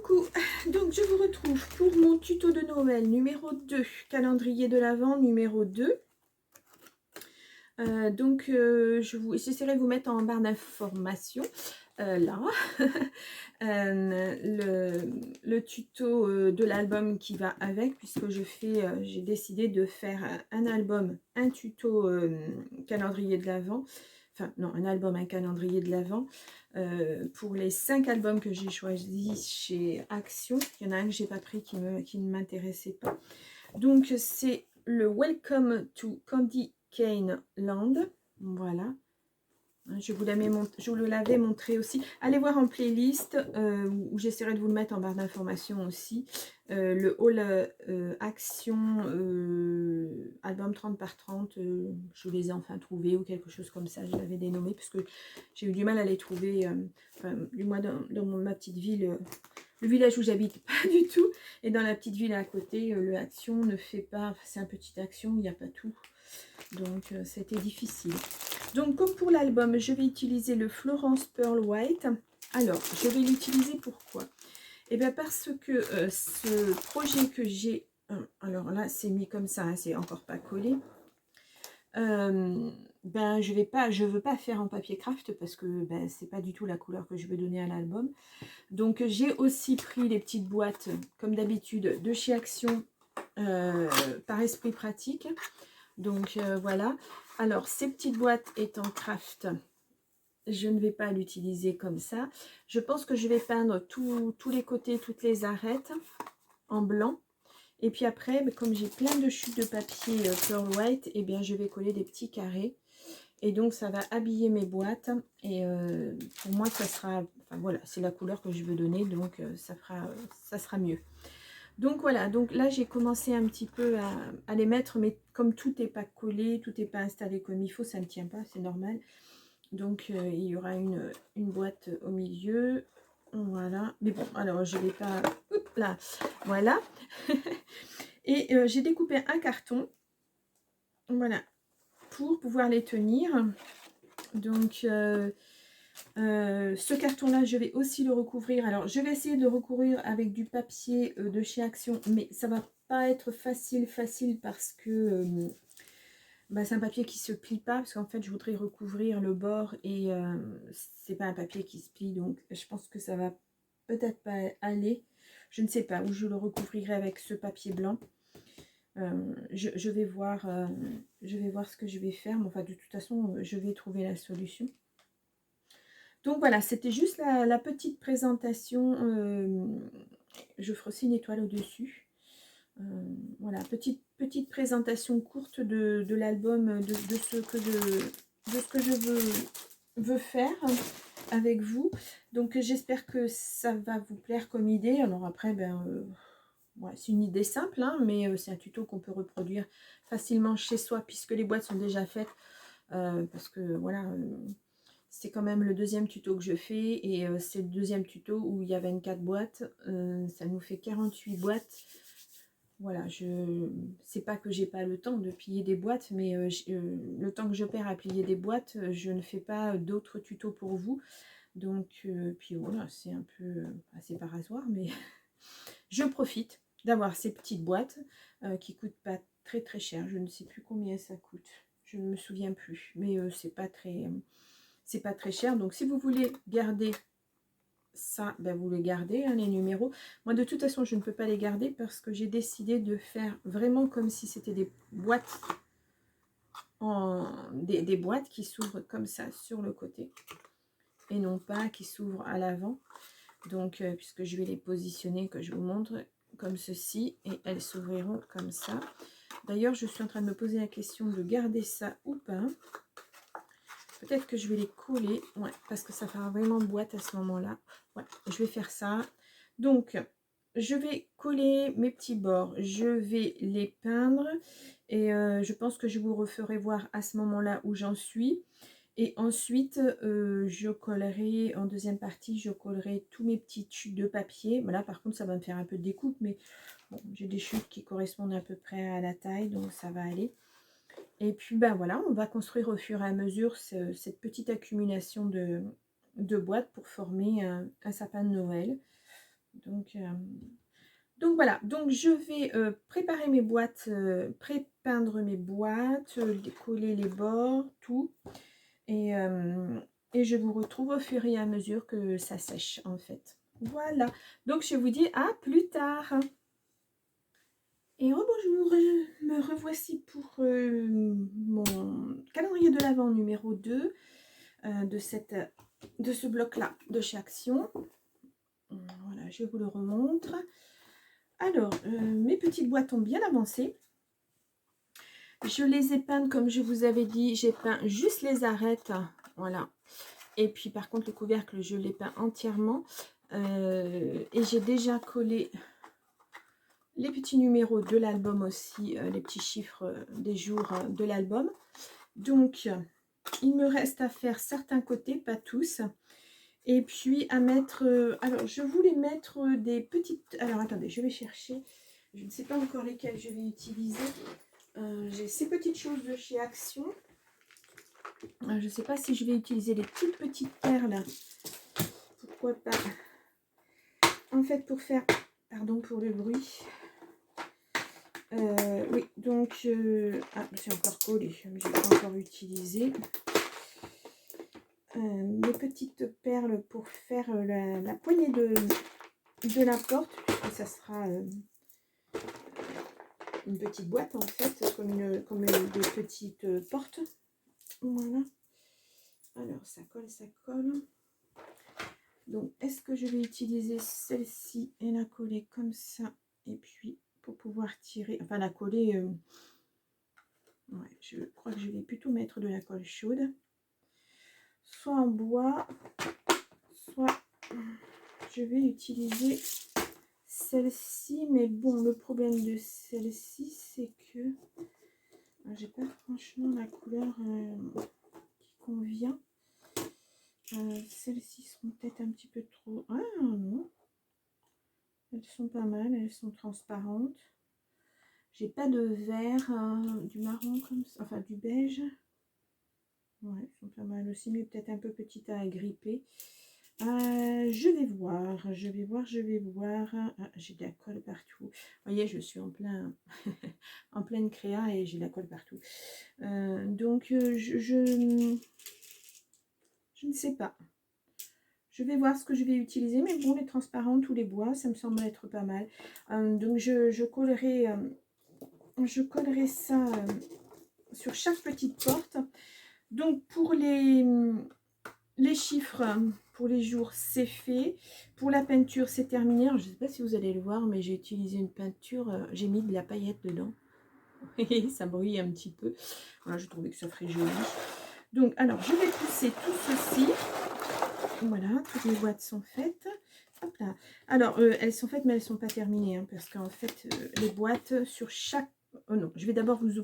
Coucou, donc je vous retrouve pour mon tuto de Noël numéro 2, calendrier de l'Avent numéro 2. J'essaierai de vous mettre en barre d'informations là le tuto de l'album qui va avec, puisque j'ai décidé de faire un album, un tuto calendrier de l'Avent. Enfin non, un album, un calendrier de l'Avent. Pour les 5 albums que j'ai choisis chez Action, il y en a un que j'ai pas pris qui ne m'intéressait pas. Donc c'est le Welcome to Candy Cane Land. Voilà. Je vous l'avais montré aussi. Allez voir en playlist où j'essaierai de vous le mettre en barre d'informations aussi. Le Haul Action album 30 par 30. Je les ai enfin trouvés ou quelque chose comme ça. Je l'avais dénommé parce que j'ai eu du mal à les trouver. Du moins dans ma petite ville. Le village où j'habite, pas du tout. Et dans la petite ville à côté, le Action ne fait pas... C'est un petit Action, il n'y a pas tout. Donc, c'était difficile. Donc, comme pour l'album, je vais utiliser le Florence Pearl White. Alors, je vais l'utiliser pourquoi? Eh bien, parce que ce projet que j'ai... alors là, c'est mis comme ça, hein, c'est encore pas collé. Ben, je veux pas faire en papier craft parce que ben, c'est pas du tout la couleur que je veux donner à l'album. Donc, j'ai aussi pris les petites boîtes, comme d'habitude, de chez Action par esprit pratique. Donc voilà. Alors ces petites boîtes étant craft, je ne vais pas l'utiliser comme ça. Je pense que je vais peindre tous les côtés, toutes les arêtes en blanc. Et puis après, comme j'ai plein de chutes de papier Pearl White, eh bien je vais coller des petits carrés. Et donc ça va habiller mes boîtes. Et pour moi, ça sera... Enfin voilà, c'est la couleur que je veux donner, donc ça sera mieux. Donc voilà, donc là j'ai commencé un petit peu à les mettre, mais comme tout n'est pas collé, tout n'est pas installé comme il faut, ça ne tient pas, c'est normal. Donc il y aura une boîte au milieu, voilà. Mais bon, alors je vais pas... Oups, là, voilà. Et j'ai découpé un carton, voilà, pour pouvoir les tenir. Donc... ce carton là je vais aussi le recouvrir. Alors je vais essayer de le recouvrir avec du papier de chez Action, mais ça va pas être facile parce que bah, c'est un papier qui se plie pas, parce qu'en fait je voudrais recouvrir le bord et c'est pas un papier qui se plie, donc je pense que ça va peut-être pas aller. Je ne sais pas où je le recouvrirai avec ce papier blanc. Je vais voir ce que je vais faire, mais enfin de toute façon je vais trouver la solution. Donc voilà, c'était juste la petite présentation. Je ferai aussi une étoile au-dessus. Voilà, petite présentation courte de l'album, de ce que je veux faire avec vous. Donc j'espère que ça va vous plaire comme idée. Alors après, ben, ouais, c'est une idée simple, hein, mais c'est un tuto qu'on peut reproduire facilement chez soi puisque les boîtes sont déjà faites. Parce que voilà... c'est quand même le deuxième tuto que je fais et c'est le deuxième tuto où il y a 24 boîtes. Ça nous fait 48 boîtes. Voilà, c'est pas que j'ai pas le temps de plier des boîtes, mais le temps que je perds à plier des boîtes, je ne fais pas d'autres tutos pour vous. Donc, puis voilà, c'est un peu assez parasoir, mais je profite d'avoir ces petites boîtes qui coûtent pas très très cher. Je ne sais plus combien ça coûte. Je ne me souviens plus, mais c'est pas très cher. Donc si vous voulez garder ça, ben vous les gardez, hein, les numéros. Moi de toute façon je ne peux pas les garder parce que j'ai décidé de faire vraiment comme si c'était des boîtes des boîtes qui s'ouvrent comme ça sur le côté et non pas qui s'ouvrent à l'avant. Donc puisque je vais les positionner, que je vous montre comme ceci, et elles s'ouvriront comme ça. D'ailleurs je suis en train de me poser la question de garder ça ou pas. Peut-être que je vais les coller, ouais, parce que ça fera vraiment boîte à ce moment-là. Ouais, je vais faire ça. Donc, je vais coller mes petits bords, je vais les peindre et je pense que je vous referai voir à ce moment-là où j'en suis. Et ensuite, je collerai, en deuxième partie, je collerai tous mes petites chutes de papier. Là, par contre, ça va me faire un peu de découpe, mais bon, j'ai des chutes qui correspondent à peu près à la taille, donc ça va aller. Et puis ben voilà, on va construire au fur et à mesure cette petite accumulation de boîtes pour former un sapin de Noël. Donc voilà, donc je vais préparer mes boîtes, pré-peindre mes boîtes, coller les bords, tout. Et, je vous retrouve au fur et à mesure que ça sèche en fait. Voilà, donc je vous dis à plus tard. Et rebonjour, me revoici pour mon calendrier de l'Avent numéro 2 de ce bloc-là de chez Action. Voilà, je vous le remontre. Alors, mes petites boîtes ont bien avancé. Je les ai peintes comme je vous avais dit. J'ai peint juste les arêtes. Voilà. Et puis, par contre, le couvercle, je l'ai peint entièrement. Et j'ai déjà collé les petits numéros de l'album aussi. Les petits chiffres des jours de l'album. Donc, il me reste à faire certains côtés, pas tous. Et puis, à mettre... alors, je voulais mettre des petites... Alors, attendez, je vais chercher... Je ne sais pas encore lesquelles je vais utiliser. J'ai ces petites choses de chez Action. Je ne sais pas si je vais utiliser les toutes petites perles. Pourquoi pas. En fait, pour faire... Pardon pour le bruit. Oui, donc... ah, c'est encore collé. Je n'ai pas encore utilisé. Mes petites perles pour faire la poignée de la porte. Puisque ça sera... une petite boîte en fait, comme des petites portes. Voilà. Alors ça colle, ça colle. Donc est-ce que je vais utiliser celle-ci et la coller comme ça, et puis pour pouvoir tirer, enfin la coller, ouais, je crois que je vais plutôt mettre de la colle chaude, soit en bois, soit je vais utiliser celle-ci, mais bon, le problème de celle-ci c'est que j'ai pas franchement la couleur qui convient. Celles-ci sont peut-être un petit peu trop... Ah non, elles sont pas mal, elles sont transparentes. J'ai pas de vert, du marron comme ça, enfin du beige. Ouais, elles sont pas mal aussi, mais peut-être un peu petites à agripper. Je vais voir. Ah, j'ai de la colle partout. Vous voyez, je suis en plein en pleine créa et j'ai de la colle partout. Donc, je ne sais pas. Je vais voir ce que je vais utiliser, mais bon, les transparentes ou les bois, ça me semble être pas mal. Donc, je collerai ça sur chaque petite porte. Donc, pour les chiffres, pour les jours, c'est fait. Pour la peinture, c'est terminé. Alors, je ne sais pas si vous allez le voir, mais j'ai utilisé une peinture. J'ai mis de la paillette dedans. Et ça brille un petit peu. Voilà, je trouvais que ça ferait joli. Donc, alors, je vais pousser tout ceci. Voilà, toutes les boîtes sont faites. Hop là. Alors, elles sont faites, mais elles ne sont pas terminées. Hein, parce qu'en fait, les boîtes sur chaque... Oh non, je vais d'abord vous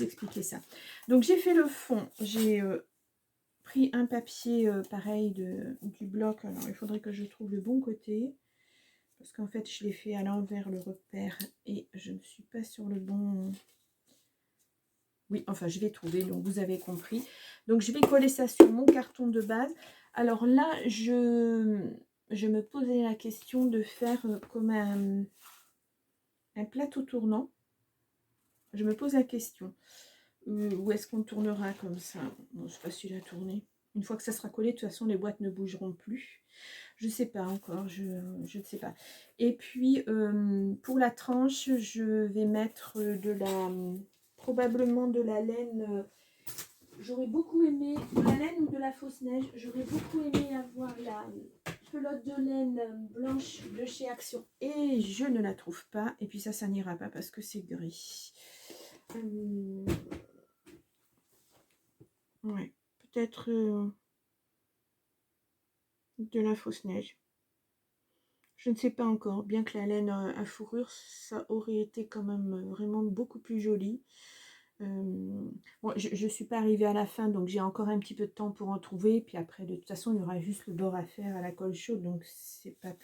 expliquer ça. Donc, j'ai fait le fond. J'ai pris un papier pareil du bloc. Alors, il faudrait que je trouve le bon côté. Parce qu'en fait, je l'ai fait à l'envers, le repère. Et je ne suis pas sur le bon... Oui, enfin, je vais trouver. Donc, vous avez compris. Donc, je vais coller ça sur mon carton de base. Alors là, je me posais la question de faire comme un plateau tournant. Je me pose la question. Où est-ce qu'on tournera comme ça? Bon, c'est facile à tourner. Une fois que ça sera collé, de toute façon, les boîtes ne bougeront plus. Je ne sais pas encore, je ne sais pas. Et puis, pour la tranche, je vais mettre probablement de la laine. J'aurais beaucoup aimé, de la laine ou de la fausse neige, j'aurais beaucoup aimé avoir la pelote de laine blanche de chez Action. Et je ne la trouve pas. Et puis ça n'ira pas parce que c'est gris. Ouais, peut-être de la fausse neige. Je ne sais pas encore, bien que la laine à fourrure, ça aurait été quand même vraiment beaucoup plus joli. Bon, je ne suis pas arrivée à la fin, donc j'ai encore un petit peu de temps pour en trouver. Puis après, de toute façon, il y aura juste le bord à faire à la colle chaude, donc c'est pas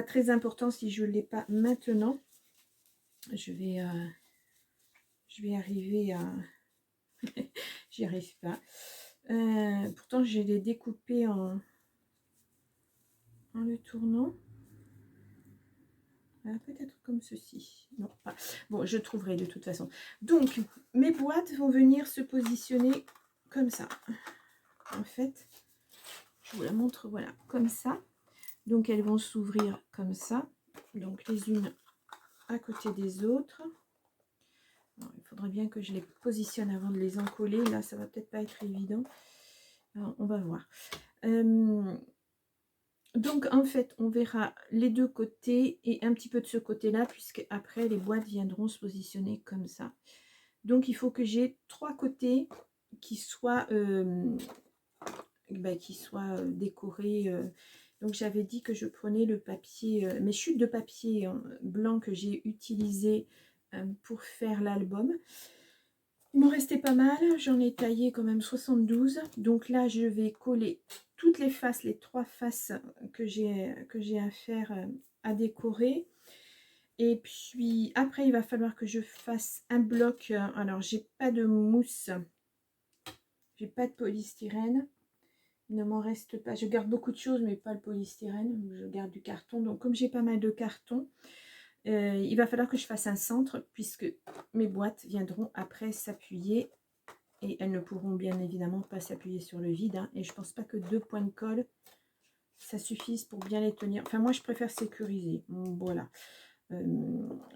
très important si je ne l'ai pas maintenant. Je vais arriver à... J'y arrive pas. Pourtant, je l'ai découpé en le tournant. peut-être comme ceci. Non, pas. Bon, je trouverai de toute façon. Donc, mes boîtes vont venir se positionner comme ça. En fait, je vous la montre, voilà, comme ça. Donc, elles vont s'ouvrir comme ça. Donc, les unes à côté des autres. Alors, il faudrait bien que je les positionne avant de les encoller. Là, ça va peut-être pas être évident. Alors, on va voir. Donc, en fait, on verra les deux côtés et un petit peu de ce côté-là, puisque après, les boîtes viendront se positionner comme ça. Donc, il faut que j'ai 3 côtés qui soient, décorés. Donc, j'avais dit que je prenais le papier, mes chutes de papier blanc que j'ai utilisé pour faire l'album. Il m'en restait pas mal, j'en ai taillé quand même 72. Donc là, je vais coller toutes les faces, les 3 faces que j'ai à faire, à décorer. Et puis après, il va falloir que je fasse un bloc. Alors, j'ai pas de mousse, j'ai pas de polystyrène. Il ne m'en reste pas. Je garde beaucoup de choses, mais pas le polystyrène. Je garde du carton. Donc, comme j'ai pas mal de carton, il va falloir que je fasse un centre, puisque mes boîtes viendront après s'appuyer. Et elles ne pourront bien évidemment pas s'appuyer sur le vide. Hein, et je pense pas que 2 points de colle, ça suffise pour bien les tenir. Enfin, moi, je préfère sécuriser. Voilà.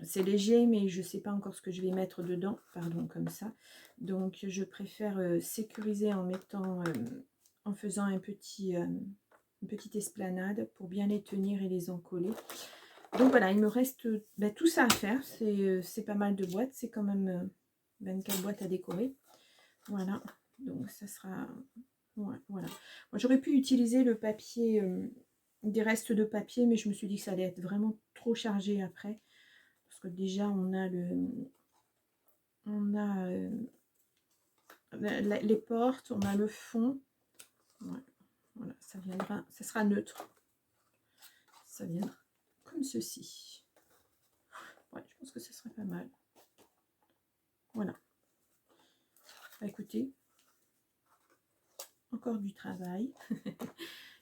C'est léger, mais je ne sais pas encore ce que je vais mettre dedans. Pardon, comme ça. Donc, je préfère sécuriser en mettant, en faisant une petite esplanade pour bien les tenir et les encoller. Donc, voilà, il me reste tout ça à faire. C'est pas mal de boîtes. C'est quand même 24 boîtes à décorer. Voilà, donc ça sera... Ouais, voilà. J'aurais pu utiliser le papier, des restes de papier, mais je me suis dit que ça allait être vraiment trop chargé après. Parce que déjà, on a les portes, on a le fond. Ouais, voilà, ça viendra, ça sera neutre. Ça viendra comme ceci. Ouais, je pense que ce serait pas mal. Voilà. Bah, écoutez, encore du travail.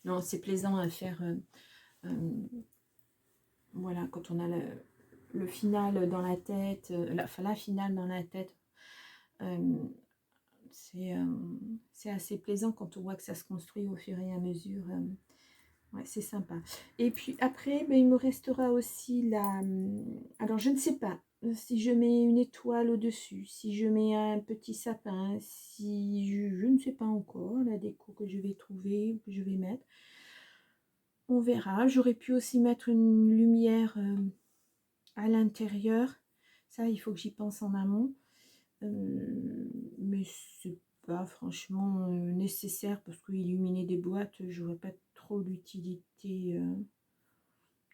Non, c'est plaisant à faire. Voilà, quand on a le final dans la tête, la finale dans la tête, c'est assez plaisant quand on voit que ça se construit au fur et à mesure. Ouais, c'est sympa. Et puis après, il me restera aussi la... Alors, je ne sais pas si je mets une étoile au-dessus, si je mets un petit sapin, si je ne sais pas encore la déco que je vais trouver, que je vais mettre. On verra. J'aurais pu aussi mettre une lumière à l'intérieur. Ça, il faut que j'y pense en amont. Mais c'est pas franchement nécessaire parce que illuminer des boîtes, j'aurais pas trop l'utilité.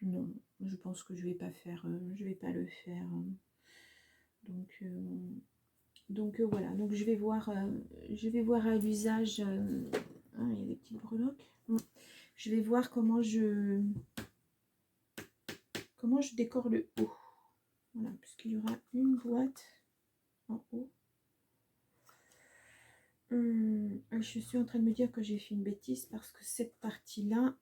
Non, je pense que je vais pas faire, je vais pas le faire. Donc voilà. Donc je vais voir à l'usage. Il y a des petites breloques. Je vais voir comment je décore le haut. Voilà, puisqu'il y aura une boîte en haut. Je suis en train de me dire que j'ai fait une bêtise parce que cette partie-là,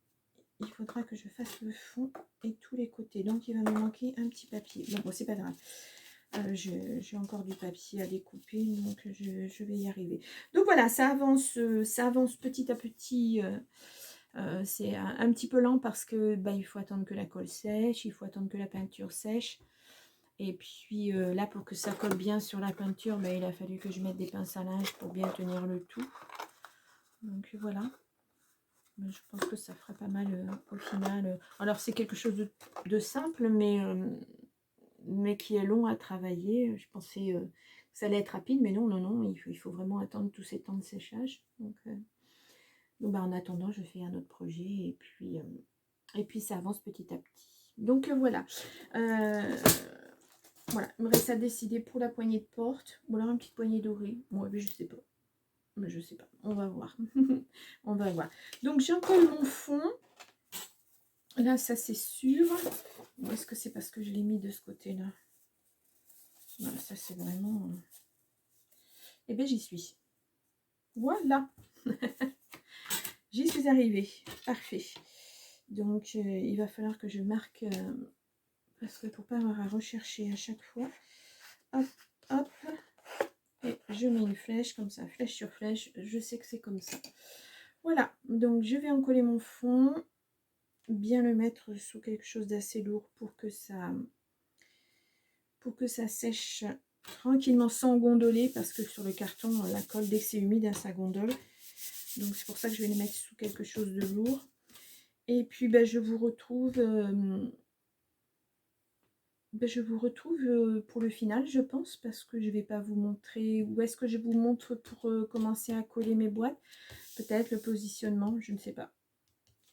il faudra que je fasse le fond et tous les côtés. Donc, il va me manquer un petit papier. Bon, c'est pas grave. J'ai encore du papier à découper, donc je vais y arriver. Donc, voilà, ça avance petit à petit. C'est un petit peu lent parce que il faut attendre que la colle sèche, il faut attendre que la peinture sèche. Et puis là, pour que ça colle bien sur la peinture, il a fallu que je mette des pinces à linge pour bien tenir le tout. Donc voilà. Je pense que ça fera pas mal au final. Alors c'est quelque chose de simple, mais qui est long à travailler. Je pensais que ça allait être rapide, mais non. Il faut vraiment attendre tous ces temps de séchage. Donc en attendant, je fais un autre projet et puis ça avance petit à petit. Donc voilà. Voilà, il me reste à décider pour la poignée de porte ou alors une petite poignée dorée. Ouais, mais je sais pas. On va voir. On va voir. Donc j'encolle mon fond. Là, ça c'est sûr. Ou est-ce que c'est parce que je l'ai mis de ce côté-là? Non, ça c'est vraiment... Eh bien, j'y suis. Voilà. J'y suis arrivée. Parfait. Donc, il va falloir que je marque parce que pour pas avoir à rechercher à chaque fois. Hop, hop. Et je mets une flèche comme ça, flèche sur flèche. Je sais que c'est comme ça. Voilà, donc je vais en coller mon fond. Bien le mettre sous quelque chose d'assez lourd pour que ça sèche tranquillement sans gondoler, parce que sur le carton, la colle, dès que c'est humide, ça gondole. Donc c'est pour ça que je vais les mettre sous quelque chose de lourd. Et puis je vous retrouve pour le final, je pense, parce que je vais pas vous montrer. Où est-ce que je vous montre pour commencer à coller mes boîtes? Peut-être le positionnement, je ne sais pas.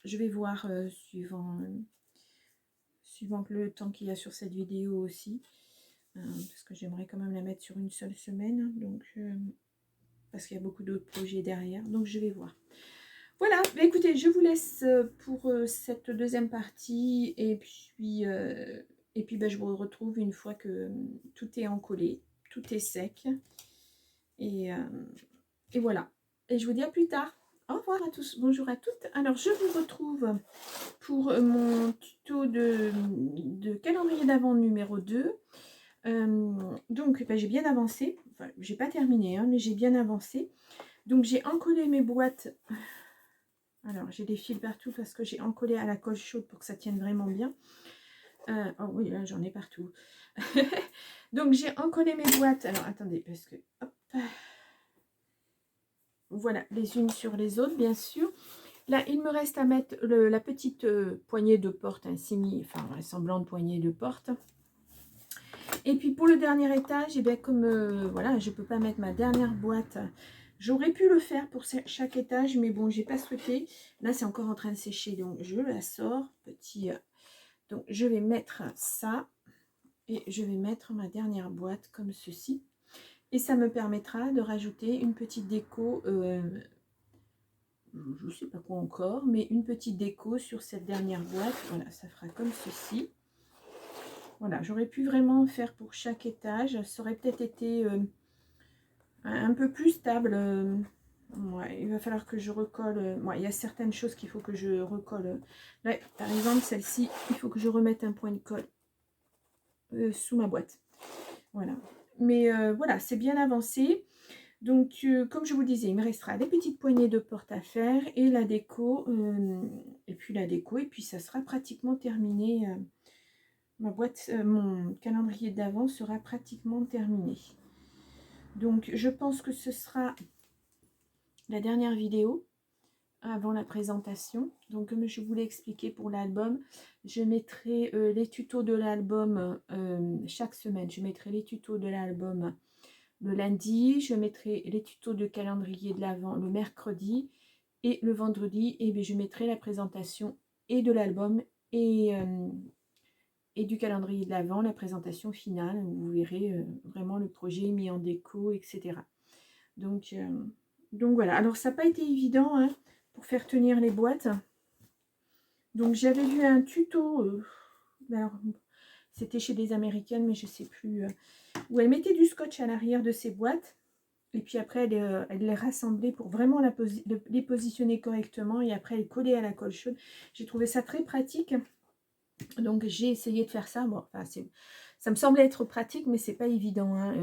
Je vais voir suivant le temps qu'il y a sur cette vidéo aussi. Parce que j'aimerais quand même la mettre sur une seule semaine. Donc, parce qu'il y a beaucoup d'autres projets derrière. Donc, je vais voir. Voilà, bah, écoutez, je vous laisse pour cette deuxième partie. Et puis je vous retrouve une fois que tout est encollé, tout est sec. Et voilà. Et je vous dis à plus tard. Au revoir à tous, bonjour à toutes. Alors, je vous retrouve pour mon tuto de calendrier d'avant numéro 2. Donc, j'ai bien avancé. Enfin, j'ai pas terminé, hein, mais j'ai bien avancé. Donc, j'ai encollé mes boîtes. Alors, j'ai des fils partout parce que j'ai encollé à la colle chaude pour que ça tienne vraiment bien. Oh oui, là, j'en ai partout. Donc, j'ai encollé mes boîtes. Alors, attendez, parce que... Hop, voilà, les unes sur les autres, bien sûr. Là, il me reste à mettre la petite poignée de porte, un semblante poignée de porte. Et puis, pour le dernier étage, et bien, comme voilà, je ne peux pas mettre ma dernière boîte... J'aurais pu le faire pour chaque étage, mais bon, j'ai pas souhaité. Là, c'est encore en train de sécher, donc je la sors. Donc, je vais mettre ça et je vais mettre ma dernière boîte comme ceci. Et ça me permettra de rajouter une petite déco, je ne sais pas quoi encore, mais une petite déco sur cette dernière boîte. Voilà, ça fera comme ceci. Voilà, j'aurais pu vraiment faire pour chaque étage. Ça aurait peut-être été... un peu plus stable. Ouais, il va falloir que je recolle. Il y a certaines choses qu'il faut que je recolle. Là, par exemple, celle-ci, il faut que je remette un point de colle sous ma boîte. Voilà. Mais voilà, c'est bien avancé. Donc, comme je vous le disais, il me restera des petites poignées de porte à faire et la déco. Et puis ça sera pratiquement terminé. Ma boîte, mon calendrier d'avant sera pratiquement terminé. Donc, je pense que ce sera la dernière vidéo avant la présentation. Donc, comme je vous l'ai expliqué pour l'album, je mettrai les tutos de l'album chaque semaine. Je mettrai les tutos de l'album le lundi. Je mettrai les tutos de calendrier de l'Avent le mercredi. Et le vendredi, et bien, je mettrai la présentation et de l'album et du calendrier de l'Avent, la présentation finale, où vous verrez vraiment le projet mis en déco, etc. Donc voilà. Alors, ça n'a pas été évident hein, pour faire tenir les boîtes. Donc, j'avais vu un tuto. Alors, c'était chez des Américaines, mais je ne sais plus. Où elle mettait du scotch à l'arrière de ses boîtes. Et puis après, elle les rassemblait pour vraiment les positionner correctement. Et après, elle collait à la colle chaude. J'ai trouvé ça très pratique. Donc, j'ai essayé de faire ça. Bon, enfin, ça me semblait être pratique, mais c'est pas évident. Hein.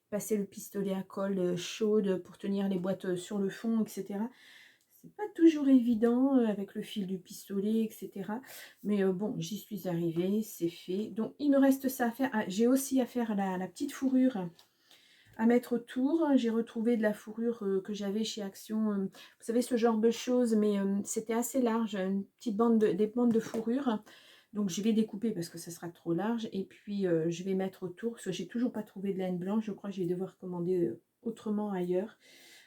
Passer le pistolet à colle chaude pour tenir les boîtes sur le fond, etc. C'est pas toujours évident avec le fil du pistolet, etc. Mais bon, j'y suis arrivée, c'est fait. Donc, il me reste ça à faire. Ah, j'ai aussi à faire la petite fourrure à mettre autour. J'ai retrouvé de la fourrure que j'avais chez Action. Vous savez, ce genre de choses, mais c'était assez large. Une petite des bandes de fourrure. Donc, je vais découper parce que ça sera trop large. Et puis, je vais mettre autour. Parce que j'ai toujours pas trouvé de laine blanche. Je crois que je vais devoir commander autrement ailleurs.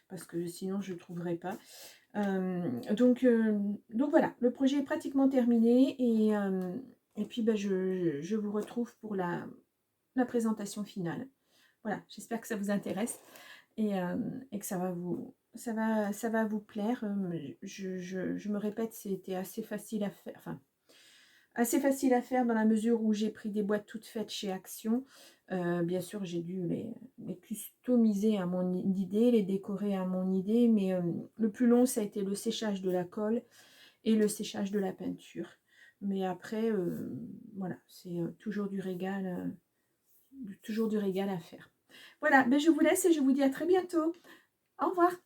Parce que sinon, je ne trouverai pas. Donc voilà, le projet est pratiquement terminé. Et puis, je vous retrouve pour la présentation finale. Voilà, j'espère que ça vous intéresse et que ça va vous plaire. Je me répète, c'était assez facile à faire. Enfin, assez facile à faire dans la mesure où j'ai pris des boîtes toutes faites chez Action. Bien sûr, j'ai dû les customiser à mon idée, les décorer à mon idée, mais le plus long, ça a été le séchage de la colle et le séchage de la peinture. Mais après, voilà, c'est toujours du régal à faire. Voilà, ben je vous laisse et je vous dis à très bientôt. Au revoir.